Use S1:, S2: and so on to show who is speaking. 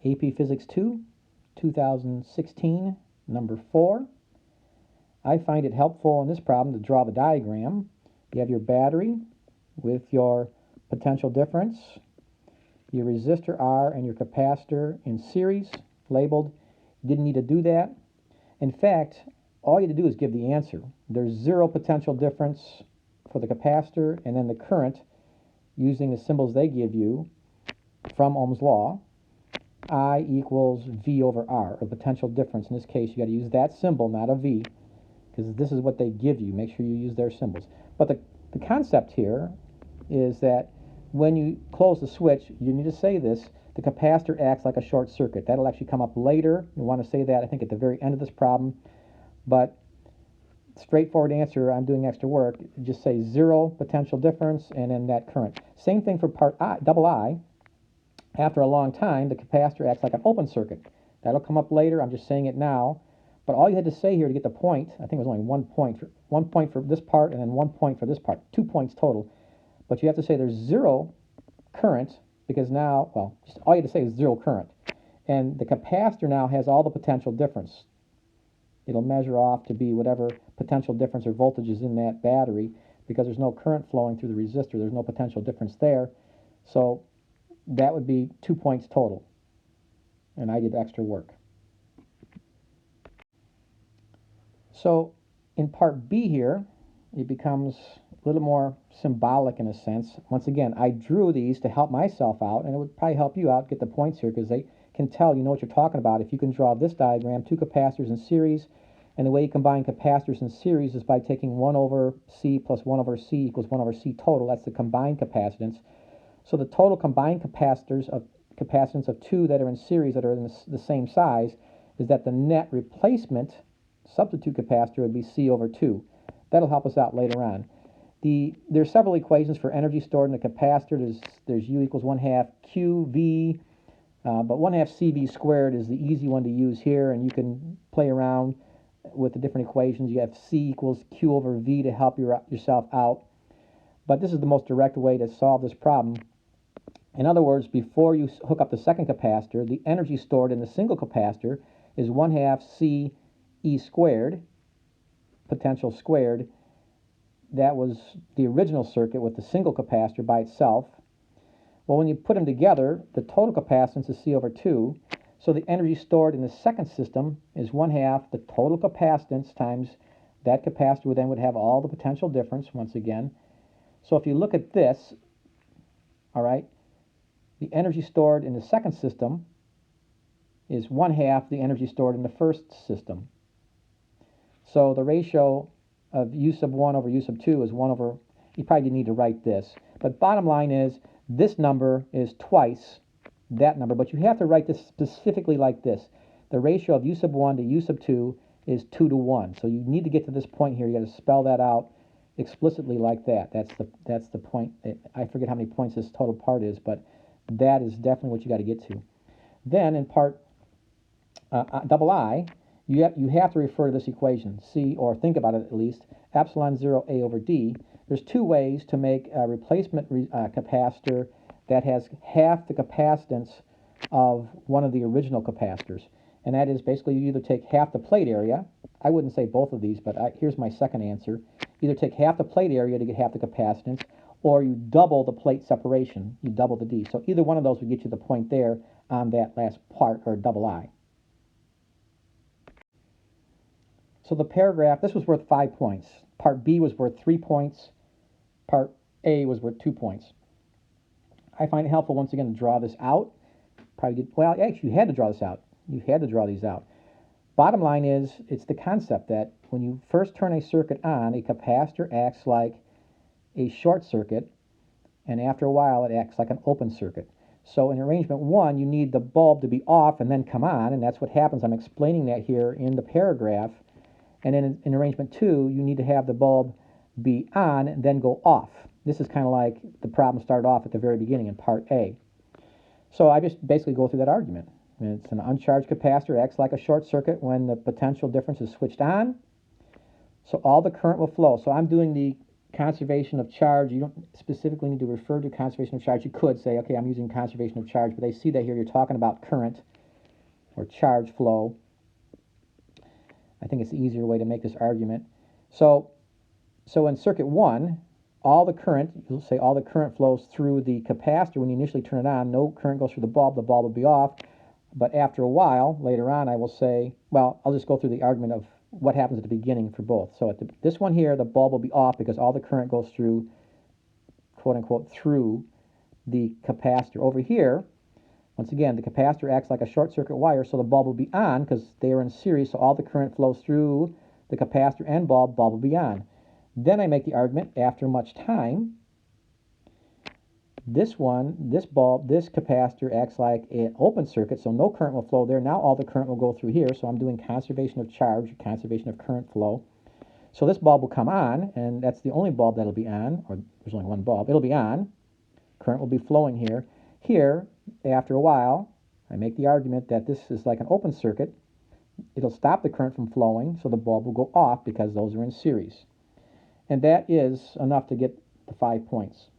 S1: AP Physics 2, 2016, number 4. I find it helpful in this problem to draw the diagram. You have your battery with your potential difference, your resistor R and your capacitor in series, labeled. You didn't need to do that. In fact, all you had to do is give the answer. There's zero potential difference for the capacitor, and then the current, using the symbols they give you from Ohm's law, I equals V over R, or potential difference. In this case, you got to use that symbol, not a V, because this is what they give you. Make sure you use their symbols. But the concept here is that when you close the switch, you need to say this: the capacitor acts like a short circuit. That'll actually come up later. You want to say that, I think, at the very end of this problem. But straightforward answer, I'm doing extra work, just say zero potential difference and then that current. Same thing for part I, double I. After a long time, the capacitor acts like an open circuit. That'll come up later. I'm just saying it now. But all you had to say here to get the point, I think it was only 1 point. 1 point for this part and then 1 point for this part. 2 points total. But you have to say there's zero current, because now, well, just all you have to say is zero current. And the capacitor now has all the potential difference. It'll measure off to be whatever potential difference or voltage is in that battery, because there's no current flowing through the resistor. There's no potential difference there. So that would be 2 points total. And I did extra work. So in part B here, it becomes a little more symbolic in a sense. Once again, I drew these to help myself out, and it would probably help you out get the points here, because they can tell you know what you're talking about. If you can draw this diagram, two capacitors in series, and the way you combine capacitors in series is by taking 1 over C plus 1 over C equals 1 over C total. That's the combined capacitance. So the total combined capacitance of two that are in series that are in the same size is that the net replacement substitute capacitor would be C over 2. That'll help us out later on. There's several equations for energy stored in a capacitor. There's U equals 1/2 QV, but 1/2 CV squared is the easy one to use here, and you can play around with the different equations. You have C equals Q over V to help yourself out. But this is the most direct way to solve this problem. In other words, before you hook up the second capacitor, the energy stored in the single capacitor is 1/2 C E squared, potential squared. That was the original circuit with the single capacitor by itself. Well, when you put them together, the total capacitance is C over 2. So the energy stored in the second system is 1/2 the total capacitance times that capacitor then would have all the potential difference once again. So if you look at this, all right, the energy stored in the second system is 1/2 the energy stored in the first system. So the ratio of U sub 1 over U sub 2 is 1 over, you probably didn't need to write this, but bottom line is this number is twice that number, but you have to write this specifically like this. The ratio of U sub 1 to U sub 2 is 2 to 1. So you need to get to this point here. You got to spell that out explicitly like that. That's the point. I forget how many points this total part is, but that is definitely what you got to get to. Then in part double I, you have to refer to this equation, C, or think about it at least, epsilon 0 A over D. There's two ways to make a replacement capacitor that has half the capacitance of one of the original capacitors. And that is basically you either take half the plate area. I wouldn't say both of these, but here's my second answer. Either take half the plate area to get half the capacitance, or you double the plate separation. You double the D. So either one of those would get you the point there on that last part, or double I. So the paragraph, this was worth 5 points. Part B was worth 3 points. Part A was worth 2 points. I find it helpful once again to draw this out. Well, actually, you had to draw this out. You had to draw these out. Bottom line is, it's the concept that when you first turn a circuit on, a capacitor acts like a short circuit, and after a while it acts like an open circuit. So in arrangement 1, you need the bulb to be off and then come on, and that's what happens. I'm explaining that here in the paragraph. And then in arrangement 2, you need to have the bulb be on and then go off. This is kind of like the problem started off at the very beginning in part A. So I just basically go through that argument. It's an uncharged capacitor, acts like a short circuit when the potential difference is switched on. So all the current will flow. So I'm doing the conservation of charge. You don't specifically need to refer to conservation of charge. You could say, okay, I'm using conservation of charge, but they see that here you're talking about current or charge flow. I think it's the easier way to make this argument. So in circuit 1, all the current, you'll say all the current flows through the capacitor when you initially turn it on. No current goes through the bulb will be off. But after a while, later on, I will say, well, I'll just go through the argument of what happens at the beginning for both. So at this one here, the bulb will be off because all the current goes through, quote unquote, through the capacitor. Over here, once again, the capacitor acts like a short circuit wire, so the bulb will be on because they are in series, so all the current flows through the capacitor and bulb will be on. Then I make the argument, after much time, this bulb, this capacitor acts like an open circuit, so no current will flow there. Now all the current will go through here, so I'm doing conservation of charge, conservation of current flow. So this bulb will come on, and that's the only bulb that'll be on, or there's only one bulb. It'll be on. Current will be flowing here. Here, after a while, I make the argument that this is like an open circuit. It'll stop the current from flowing, so the bulb will go off because those are in series. And that is enough to get the 5 points.